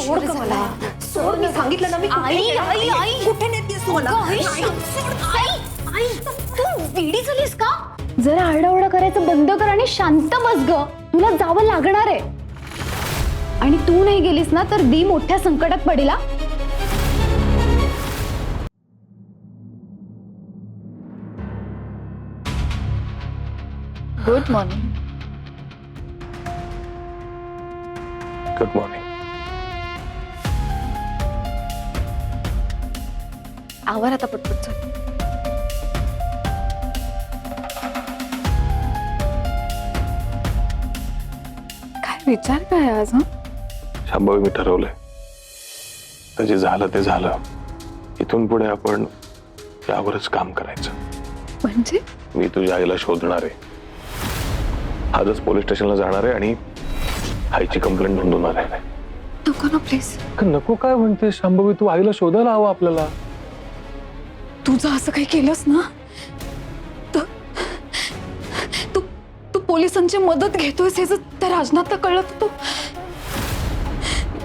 सोड का मला, सोड. मी सांगितलं ना मी कुठे नेतेस तू मला? तू वेडी झालीस का? जरा आरडाओरडा करायचं बंद कर आणि शांत बस ग. तुला जावं लागणार आहे आणि तू नाही गेलीस ना तर दी मोठ्या संकटात पडेल. Good morning. Good morning. आवर आता पटपट चल. काय विचार काय आज? शांभवी, मी ठरवलंय तर जे झालं ते झालं. इथून पुढे आपण यावरच काम करायचं. म्हणजे मी तुझ्या आईला शोधणार आहे. आजच पोलीस स्टेशनला जाणार आहे आणि आईची कंप्लेंट नोंदवणार आहे. नको ना प्लीज. नको काय म्हणते शांभवी? तू आईला शोधायला हवं आपल्याला. तुझं असं काही केलंस ना तर तू पोलिसांची मदत घेतोयस हे जर त्या राजनाथला कळलं तर तू.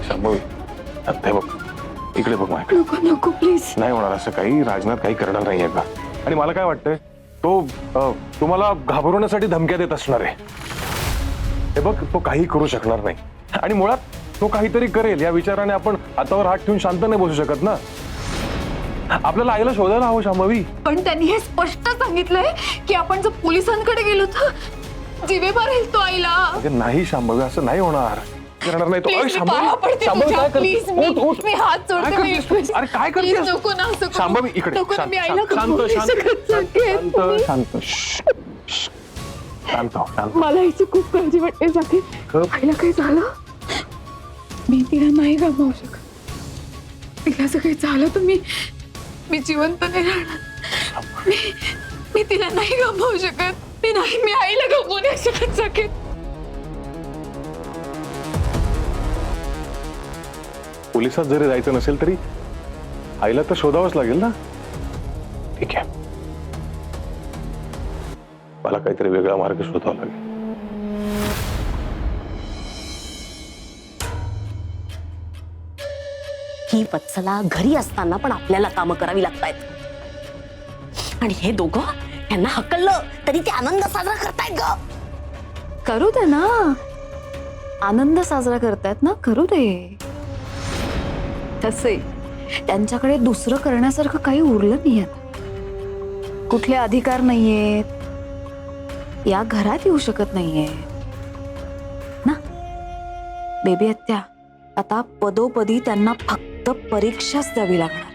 शांभवी, आता बघ, इकडे बघ माझ्याकडे. नको नको प्लीज. नाही होणार असं काही. राजनाथ काही करणार नाहीये का? आणि मला काय वाटतंय तो तुम्हाला घाबरवण्यासाठी धमक्या देत असणार आहे. हे बघ, तो काही करू शकणार नाही आणि मुळात तो काहीतरी करेल या विचाराने आपण हातावर हात ठेवून शांत नाही बसू शकत ना. आपल्याला आईला शोधायला हवं शांभवी. पण त्यांनी हे स्पष्ट सांगितलंय की आपण जर पोलिसांकडे गेलो तर जीवे मारेल तो आईला. अरे नाही शांभवी, असं नाही होणार. करणार नाही तो. Please, अरे मी शांभवी, पाया पडते शांभवी तुझ्या. काय करते? Please, उठ, उठ. मी हात जोडते. काय मी करतेस? अरे काय करतेस? Please, नको ना असं करू. शांभवी, इकडे. नको ना, मी आईला शांत, करू शांत, शकत नाही. शांत, शांत. श्श्श. शांत हो, शांत. मला हिची खूप काळजी वाटते जाते. गप. आईला काही झालं मी तिला नाही गमावू शकत. तिला असं काही झालं तर मी जिवंत नाही राहणार. मी तिला नाही गमावू शकत. मी आईला गमावू नाही शकत सगळे. पोलिसात जरी जायचं नसेल तरी आईला तर शोधावंच लागेल ना. ठीक आहे, मला काहीतरी वेगळा मार्ग शोधावा लागेल. ही वत्सला घरी असताना पण आपल्याला कामं करावी लागतायत. आणि हे दोघं त्यांना हकललं तरी ते आनंद साजरा करतायत ग. करू दे ना. आनंद साजरा करतायत ना, करू दे. तसे त्यांच्याकडे दुसरं करण्यासारखं काही उरलं नाहीये. कुठले अधिकार नाहीयेत. या घरात येऊ शकत नाहीये ना. बेबी आत्या, आता पदोपदी त्यांना फक्त परीक्षाच द्यावी लागणार.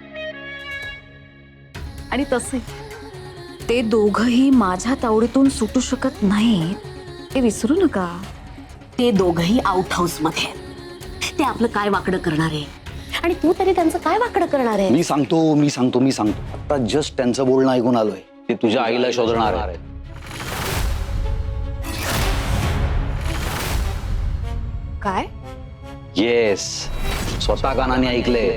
आणि तसे ते दोघही माझ्या तावडीतून सुटू शकत नाहीत हे विसरू नका. ते दोघही आउट हाऊस मध्ये आहेत. ते आपलं काय वाकडं करणार आहे आणि तू तरी त्यांचं काय वाकडं करणार आहे? मी सांगतो. आता जस्ट त्यांचं बोलणं ऐकून आलोय. ते तुझ्या आईला शोधणार आहे. काय? येस, स्वतः कानाने ऐकले.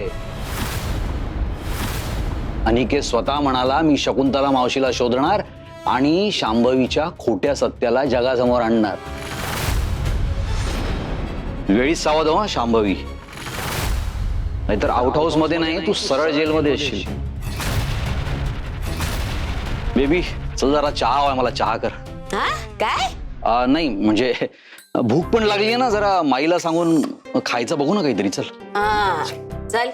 अनिकेत स्वतः म्हणाला, मी शकुंतला मावशीला शोधणार आणि शांभवीच्या खोट्या सत्याला जगासमोर आणणार. वेळीच सावध हो शांभवी, नाहीतर आउट हाऊस मध्ये नाही तू सरळ जेलमध्ये असशील. बेबी चल, जरा चहा हवाय मला. चहा कर. काय? नाही म्हणजे भूक पण लागली आहे ना. जरा माईला सांगून खायचं बघू ना काहीतरी. चल. चल.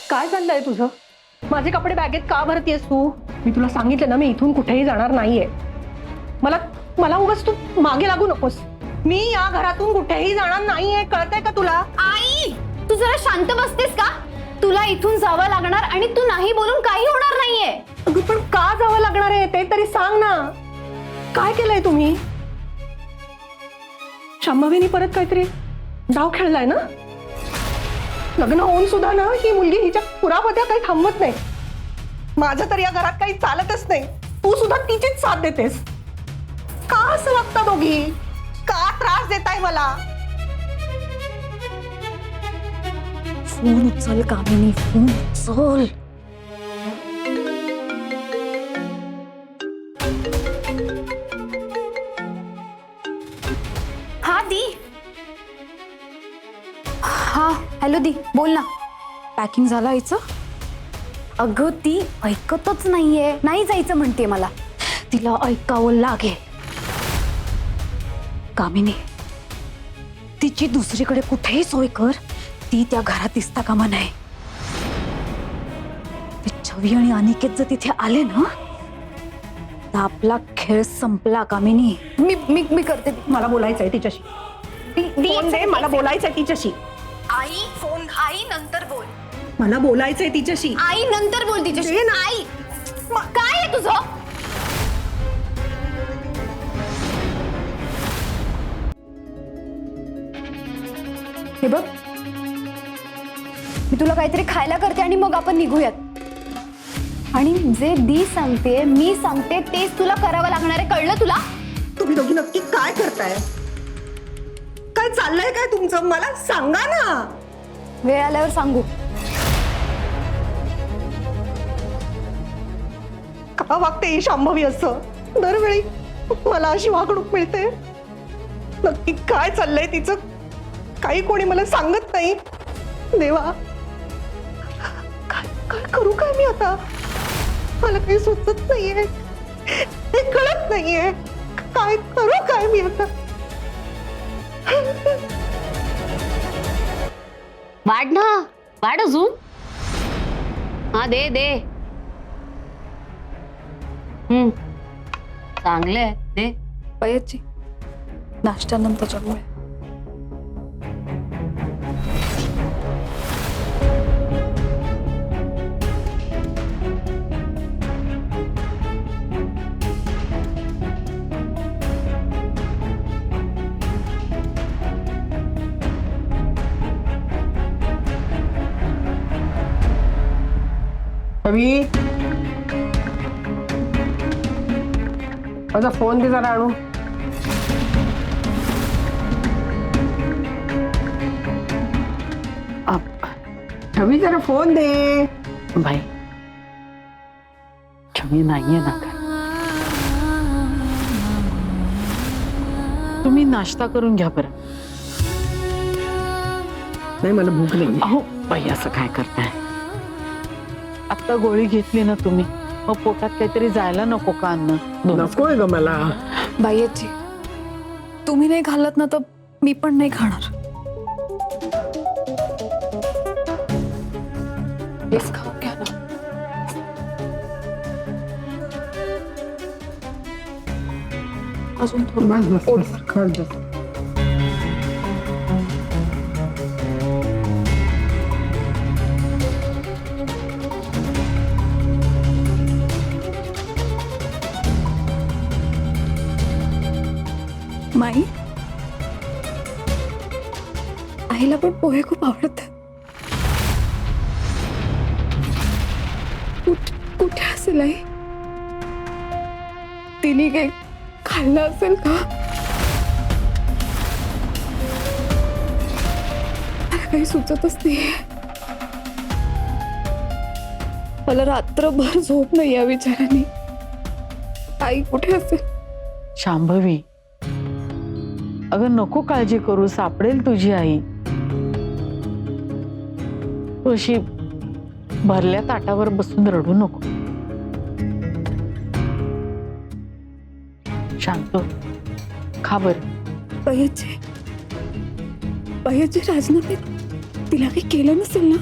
काय चाललंय तुझं? माझे कपडे बॅगेत का भरतीयस तू? मी तुला सांगितलं ना, मी इथून कुठेही जाणार नाहीये. मला उगाच तू मागे लागू नकोस. मी या घरातून कुठेही जाणार नाहीये, कळतंय का तुला? आई, तू जरा शांत बसतेस का? तुला इथून जावं लागणार आणि तू नाही बोलून काही होणार नाहीये. अगं पण का जावं लागणार आहे ते तरी सांग ना. काय केलंय तुम्ही? शांभवीनी परत काहीतरी डाव खेळलाय ना? लग्न होऊन सुद्धा ना ही मुलगी हिच्या पुरावत्या काही थांबवत नाही. माझं तर या घरात काही चालतच नाही. तू सुद्धा तिचीच साथ देतेस. का असं वागता दोघी? का त्रास देताय मला? फोन उचल कामिनी, फोन उचल. हात दी. हा हॅलो दी, बोल ना. पॅकिंग झालं आईचं? अगं ती ऐकतच नाहीये, नाही जायचं म्हणते मला. तिला ऐकावं लागेल. कामिनी, तिची दुसरीकडे कुठेही सोय कर, ती त्या घरात दिसता कामा नये. ते छवी आणि अनिकेत जर तिथे आले ना, तर आपला खेळ संपला कामिनी. मी मी मी करते. मला बोलायचंय तिच्याशी. फोन दे, मला बोलायचंय तिच्याशी. आई फोन, आई नंतर बोल. मला बोलायचंय तिच्याशी. आई नंतर बोल तिच्याशी. आई काय आहे तुझं? हे बघ, मी तुला काहीतरी खायला करते आणि मग आपण निघूयात. आणि जे दी सांगते, मी सांगते तेच तुला करावं लागणार आहे, कळलं तुला? तुम्ही दोघी नक्की काय करताय? काय चाललंय काय तुमचं? मला सांगा ना. वेळ आल्यावर सांगू. का वागते ही शांभवी असं? दरवेळी मला अशी वागणूक मिळते. नक्की काय चाललंय तिचं? काही कोणी मला सांगत नाही. देवा, काय काय करू काय मी आता? मला काही सुचत नाहीये, हे कळत नाहीये. काय करू काय मी आता? वाढ ना, वाढ अजून. हा दे दे. चांगले दे. पायाची नाश्त्यानंतरच्या गोळ्या. छवी, माझा फोन दे जरा आणू. छवी जरा फोन दे. बाई छवी नाहीये ना काय. तुम्ही नाश्ता करून घ्या बरं. नाही, मला भूक नाही. अहो बाई असं काय करताय? आता गोळी घेतली ना तुम्ही, मग पोटात काहीतरी जायला नको का अन्न? नकोय ग मला. बाईची तुम्ही नाही घालत ना, तर मी पण नाही खाणार. प्लीज खाऊन घ्या ना. अजून थोडं पोटभर खा. माई, आईला पण पोहे खूप आवडतात. कुठे असेल आई? तिने काही खाल्लं असेल का? मला काही सुचतच नाही. मला रात्रभर झोप नाही या विचाराने. आई कुठे असेल? शांभवी, अगं नको काळजी करू, सापडेल तुझी आई. तू अशी भरल्या ताटावर बसून रडू नको. शांत खा बर. बायाचे राजनाथे तिला काही केलं नसेल ना?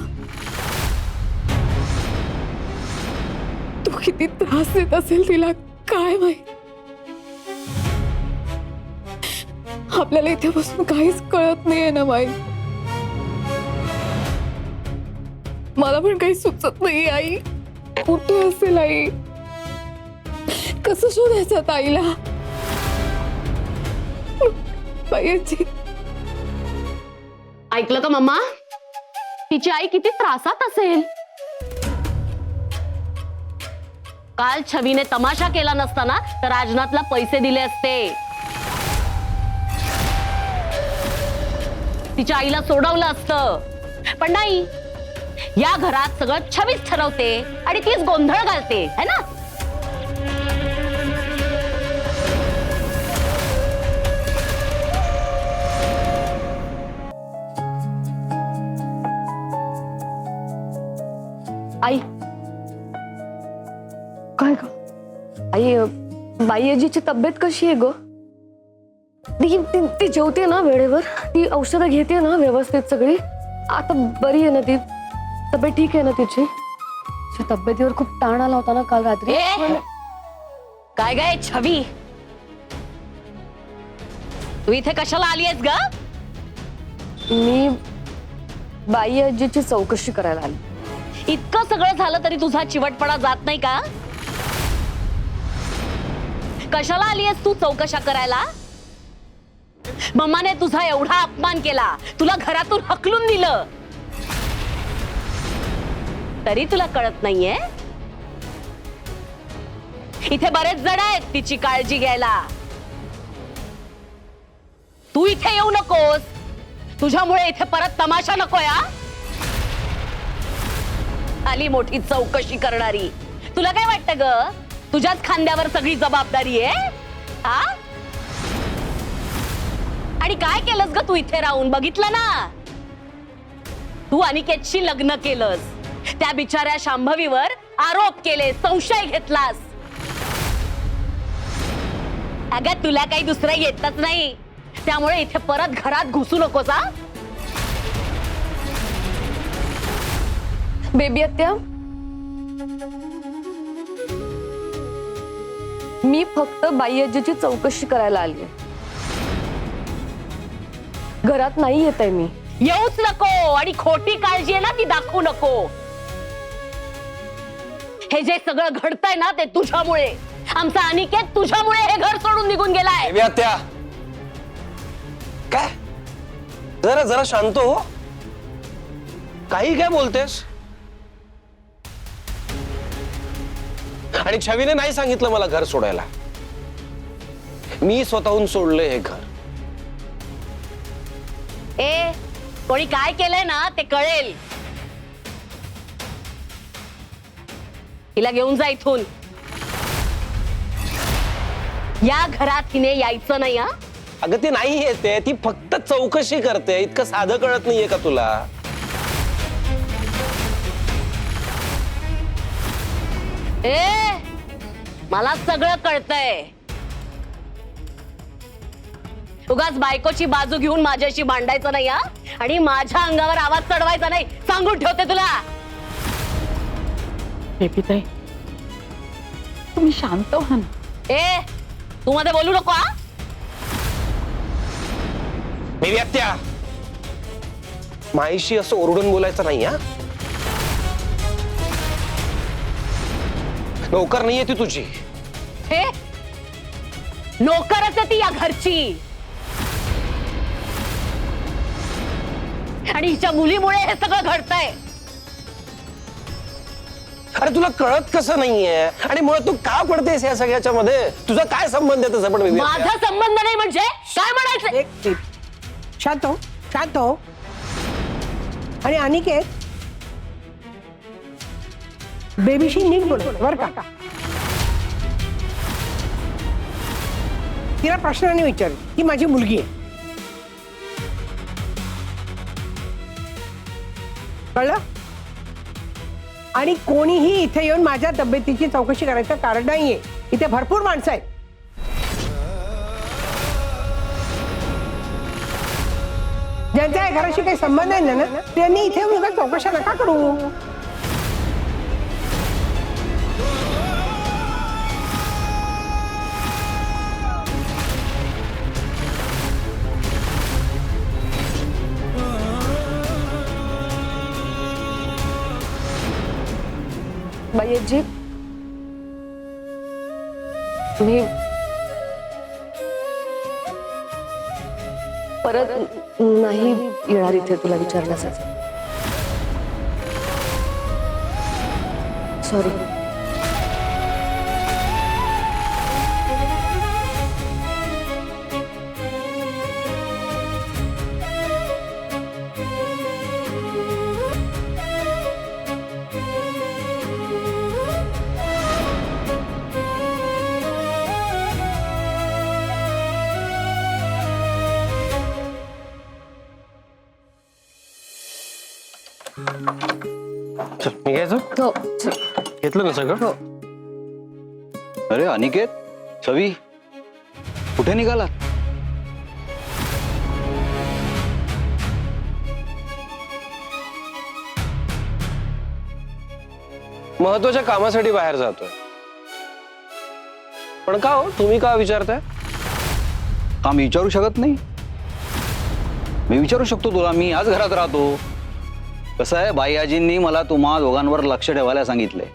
तो किती त्रास देत असेल तिला, काय माहित. आपल्याला इथे बसून काहीच कळत नाहीये ना बाई. मला पण काही सुचत नाही. आई कुठे असेल? आई कसं शोधायचं आता आईला? बाईची ऐकलं का मम्मा? तिची आई किती त्रासात असेल. काल छवीने तमाशा केला नसताना तर राजनाथला पैसे दिले असते. तिच्या आईला सोडवलं असतं, पण नाही. या घरात सगळं छवीच ठरवते आणि तीच गोंधळ घालते, है ना? आई बाई आजीची तब्येत कशी आहे ग? ती जेवते ना वेळेवर, ती औषधं घेते ना व्यवस्थित सगळी, आता बरी आहे ना ती? तब्येत ठीक आहे ना तिची? तिच्या तब्येतीवर खूप ताण आला होता ना काल रात्री. काय काय छवी, तू इथे कशाला आली आहेस ग? मी बाई आजीची चौकशी करायला आली. इतकं सगळं झालं तरी तुझा चिवटपणा जात नाही का? कशाला आली आहेस तू चौकशा करायला? मम्माने तुझा एवढा अपमान केला, तुला घरातून हकलून दिलं, तरी तुला कळत नाहीये? इथे बरेच जण आहेत तिची काळजी घ्यायला. तू इथे येऊ नकोस, तुझ्यामुळे इथे परत तमाशा नकोय. आली मोठी चौकशी करणारी. तुला काय वाटतं ग, तुझ्याच खांद्यावर सगळी जबाबदारी आहे? हा? आणि काय केलंस ग तू इथे राहून? बघितलं ना, तू अनिकेतशी लग्न केलंस, त्या बिचाऱ्या शांभवीवर आरोप केले, संशय घेतलास. अगं तुला काही दुसरं येतच नाही, त्यामुळे इथे परत घरात घुसू नकोस. हा? बेबी आत्या, मी फक्त बाई आजीची चौकशी करायला आली. घरात नाही येत आहे मी. येऊच नको, आणि खोटी काळजी आहे ना ती दाखवू नको. हे जे सगळं घडतंय ना ते तुझ्यामुळे. आमचा अनिकेत तुझ्यामुळे हे घर सोडून निघून गेलाय. बेबी आत्या, काय जरा जरा शांत हो. काही काय बोलतेस? आणि छवीने नाही सांगितलं मला घर सोडायला. मी स्वतःहून सोडलंय हे घर. ए, कोणी काय केलंय ना ते कळेल. हिला घेऊन जा इथून. या घरात हिने यायचं नाही. हा? अगं ती नाही येते, ती फक्त चौकशी करते. इतकं साधं कळत नाहीये का तुला? ए, मला सगळं कळतंय. उगाच बायकोची बाजू घेऊन माझ्याशी भांडायचं नाही. हा? आणि माझ्या अंगावर आवाज चढवायचा नाही, सांगून ठेवते तुला. बेबीताई, तुम्ही शांत व्हा ना. ए, तू मध्ये बोलू नको. हा? बेबी आत्या, माईशी असं ओरडून बोलायचं नाही. हा, नोकर नाहीये ती तुझी. हे नोकरच आहे ती या घरची. आणि हिच्या मुलीमुळे हे सगळं घडतंय. अरे तुला कळत कसं नाहीये? आणि मुळात तू का पडतेस या सगळ्याच्या मध्ये? तुझा काय संबंध आहे तसं? पण बेबी आत्या, माझा संबंध नाही म्हणजे काय म्हणायचं? एक मिनिट. शांत हो, शांत हो. आणि अनिकेत, बेबीशी नीट बोल बर का. तिला प्रश्नाने विचार, ती माझी मुलगी आहे, कळलं? आणि कोणीही इथे येऊन माझ्या तब्येतीची चौकशी करायचं कारण नाहीये. इथे भरपूर माणसं आहेत. ज्यांच्या या घराशी काही संबंध आहे ना, त्यांनी इथे येऊन चौकशा नका करू. बाई आजी, मी परत नाही येणार इथे तुला विचारण्यासाठी. सॉरी. चल मी घ्यायचं. हो, चल. घेतलं ना सगळं? हो. अरे अनिकेत, छवी, कुठे निघालात? महत्वाच्या कामासाठी बाहेर जातोय. पण का हो, तुम्ही का विचारताय? का मी विचारू शकत नाही? मी विचारू शकतो तुला, मी आज घरात राहतो. कसं आहे, बाई आजींनी मला तुम्हा दोघांवर लक्ष ठेवायला सांगितलंय.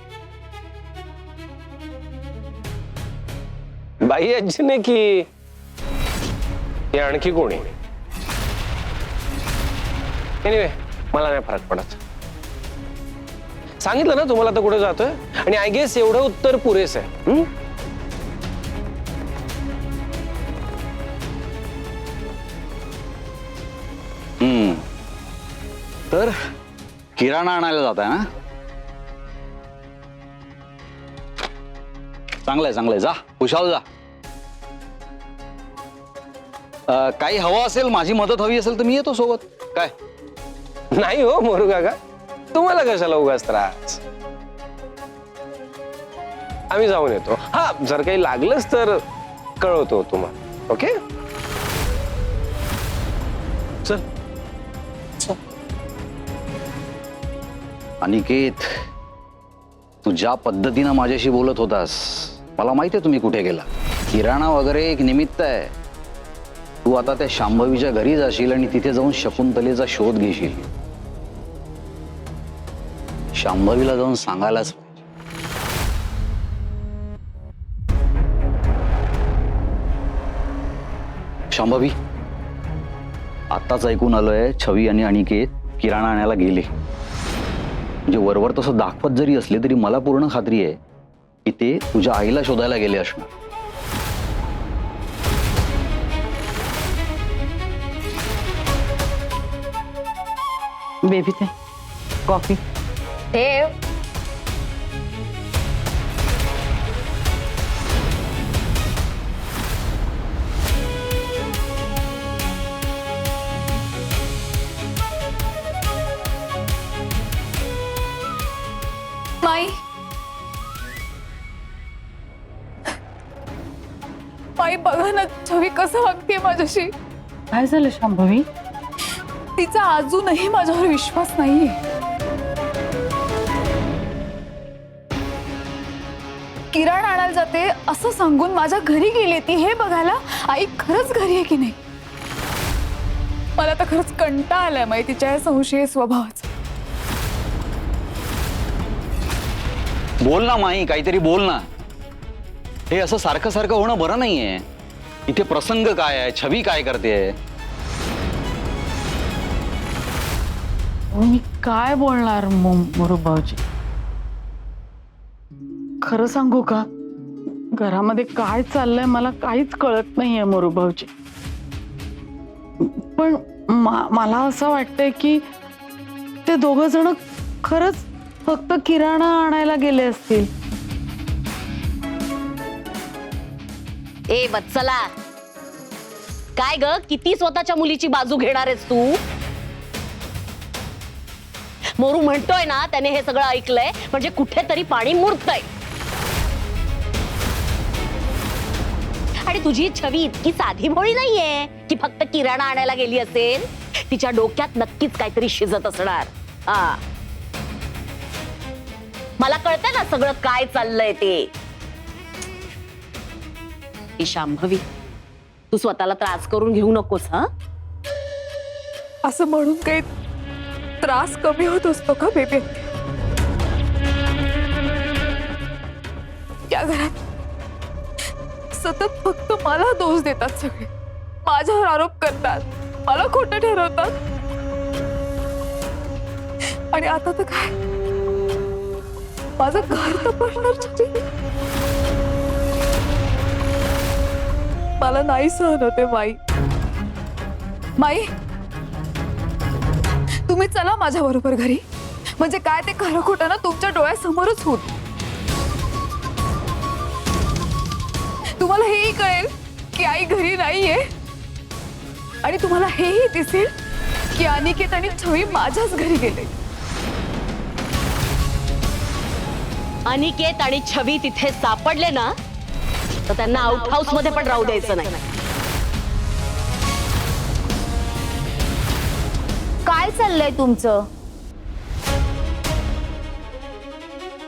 बाई आजीने की हे आणखी कोणी? एनिवे, मला नाही फरक पडत. सांगितलं ना तुम्हाला आता कुठे जातोय, आणि आय गेस एवढं उत्तर पुरेस आहे. तर किराणा आणायला जात आहे ना? चांगलंय चांगलंय, जा खुशाल जा. काही हवं असेल, माझी मदत हवी असेल तर मी येतो सोबत. काय? नाही हो मोरू काका, तुम्हाला कशाला उगाच त्रास. आम्ही जाऊन येतो. हा, जर काही लागलंच तर कळवतो तुम्हाला. ओके, चल. अनिकेत, तू ज्या पद्धतीनं माझ्याशी बोलत होतास, मला माहिती आहे तुम्ही कुठे गेला. किराणा वगैरे एक निमित्त आहे. तू आता त्या शांभवीच्या घरी जाशील आणि तिथे जाऊन शकुंतलेचा शोध घेशील. शांभवीला जाऊन सांगायलाच पाहिजे. शांभवी, आत्ताच ऐकून आलोय छवी आणि अनिकेत किराणा आणायला गेले. म्हणजे वरवर तसं दाखवत जरी असले तरी मला पूर्ण खात्री आहे की ते तुझ्या आईला शोधायला गेले असणार. बेबी ते कॉफी. ठेव. माई, माई बघा ना छवी कसं वागते माझ्याशी. काय झालं शांभवी? तिचा अजूनही माझ्यावर विश्वास नाहीये. किराणा आणायला जाते असं सांगून माझ्या घरी गेली ती, हे बघायला आई खरंच घरी आहे की नाही. मला तर खरंच कंटाळा आलाय माई तिच्या या संशयी स्वभावाचा. बोल ना माई, काहीतरी बोल ना. हे असं सारखं सारखं होणं बरं नाहीये. इथे प्रसंग काय आहे, छवी काय करते? मी काय बोलणार मोरू भाऊजी? खरं सांगू का, घरामध्ये काय चाललंय मला काहीच कळत नाहीये मोरू भाऊजी. पण मला असं वाटतंय की ते दोघं जण खरंच फक्त किराणा आणायला गेले असतील. ए वत्सला, काय ग, किती स्वतःच्या मुलीची बाजू घेणार आहेस तू? मोरू म्हणतोय ना, त्याने हे सगळं ऐकलंय म्हणजे कुठेतरी पाणी मुरतंय. आणि तुझी छवी इतकी साधी भोळी नाहीये की फक्त किराणा आणायला गेली असेल. तिच्या डोक्यात नक्कीच काहीतरी शिजत असणार. मला कळतंय ना सगळं काय चाललंय ते. शांभवी, तू स्वतःला त्रास करून घेऊ नकोस. हा, असं म्हणून काही त्रास कमी होत असतो का बेबी? या घरात सतत फक्त मला दोष देतात सगळे, माझ्यावर आरोप करतात, मला खोटं ठरवतात. आणि आता तर काय, माझं घर तपासणार. मला नाही सहन होते माई. माई, तुम्ही चला माझ्या बरोबर घरी. म्हणजे काय ते खरं खोटं ना तुमच्या डोळ्यासमोरच होत. तुम्हाला हेही कळेल की आई घरी नाहीये, आणि तुम्हाला हेही दिसेल की अनिकेत आणि छवी माझ्याच घरी गेले. अनिकेत आणि छवी तिथे सापडले ना तर त्यांना आउट हाऊस मध्ये पण राहू द्यायचं नाही. काय चाललंय तुमचं?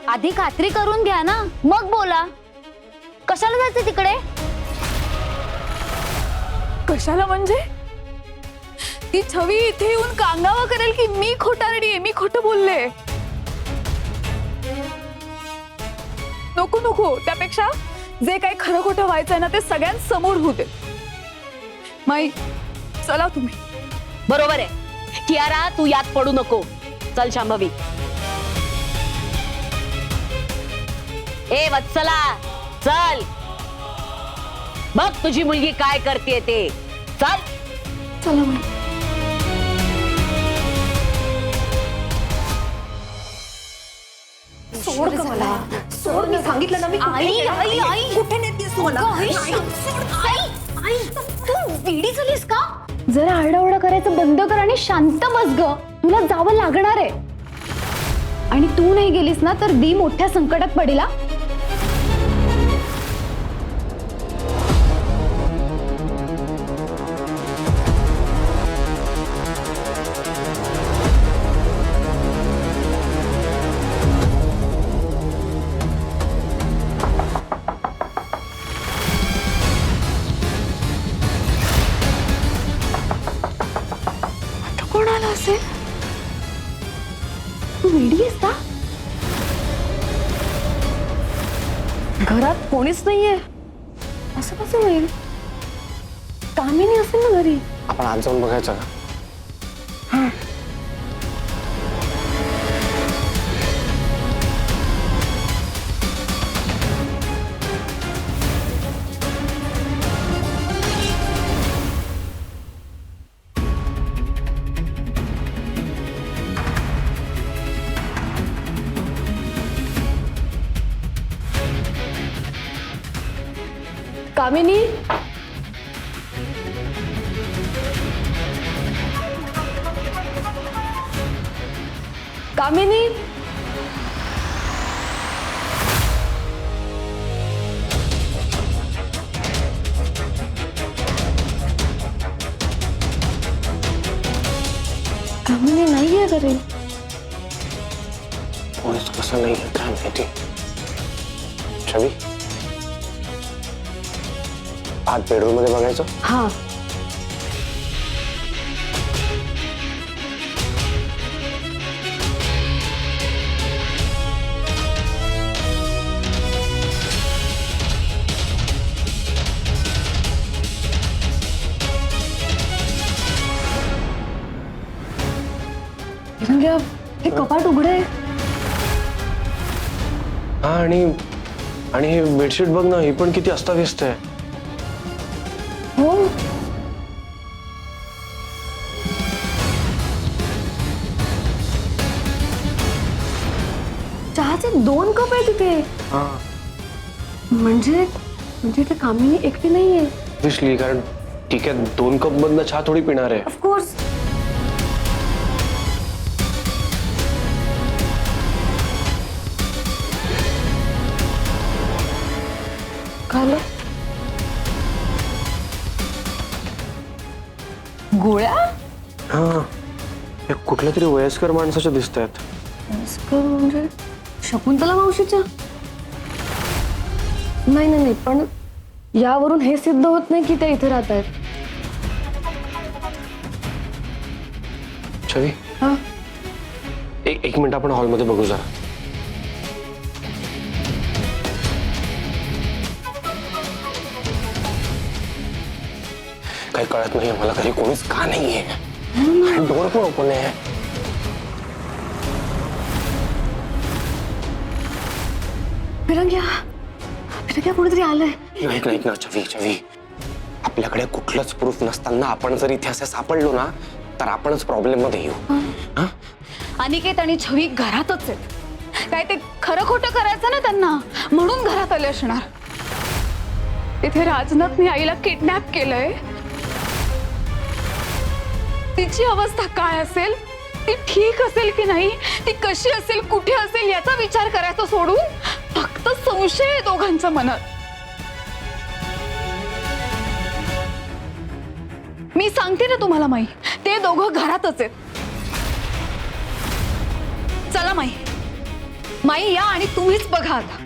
आधी खात्री करून घ्या ना, मग बोला. कशाला जायचं तिकडे? कशाला म्हणजे? ती छवी इथे येऊन कांगावा करेल की मी खोटारडी आहे, मी खोटं बोलले. नको नको, त्यापेक्षा जे काही खरं खोटं व्हायचंय ना ते सगळ्यांसमोर होऊ दे. माई, चला तुम्ही. बरोबर आहे कियारा, तू यात पडू नको. चल शांभवी. ए वत्सला, चल बघ तुझी मुलगी काय करते ते. चल. चला माई. सोड का मला, सोड. मी सांगितलं ना, मी कुठे नेतेस तू मला? तू वेडी झालीस का? जरा आरडाओरडा करायचं बंद कर आणि शांत बस ग. तुला जावं लागणार आहे. आणि तू नाही गेलीस ना तर दी मोठ्या संकटात पडेल. हा? कोणाला असेल? तू वेडी आहेस का? घरात कोणीच नाहीये, असं कसं होईल? कामिनी असेल ना घरी. आपण आज जाऊन बघायचं का? कामिनी, कामिनी, कामिनी नाहीये घरी. कोणीच कसं नाही काय माहिती. छवी, आत बेडरूम मध्ये बघायचं. हा, हे कपाट उघडे. हा, आणि हे बेडशीट बघ ना, ही पण किती अस्ताव्यस्त आहे. हो, चहाचे 2 कप आहे तिथे. हा, म्हणजे ते कामिनी एकटी नाहीये. दिसली, कारण ठीक आहे 2 कप मधनं चहा थोडी पिणार आहे. ऑफकोर्स. खाल्लं गोळ्या. हा, हे कुठल्या तरी वयस्कर माणसाच्या दिसत आहेत. म्हणजे शकुंतला मावशीच्या. नाही, पण यावरून हे सिद्ध होत नाही की ते इथे राहत आहेत. छवी, हा, एक मिनिट आपण हॉलमध्ये बघू जरा. काही कळत नाहीये मला, घरी कोणीच का नाहीये. डोर पण ओपन आहे. फिरंग्या कोणीतरी आलंय. नाही ना छवी, आपल्याकडे कुठलंच प्रूफ नसताना आपण जर इथे असे सापडलो ना तर आपणच प्रॉब्लेम मध्ये येऊ. अनिकेत आणि छवी घरातच आहेत. काय ते खरं खोटं करायचं ना त्यांना, म्हणून घरात आले असणार. इथे राजनाथने आईला किडनॅप केलंय. तिची अवस्था काय असेल, ती ठीक असेल की नाही, ती कशी असेल, कुठे असेल याचा विचार करायचा सोडून फक्त संशय आहे दोघांच्या मनात. मी सांगते ना तुम्हाला माई, ते दोघं घरातच आहेत. चला माई, माई या आणि तुम्हीच बघा आता.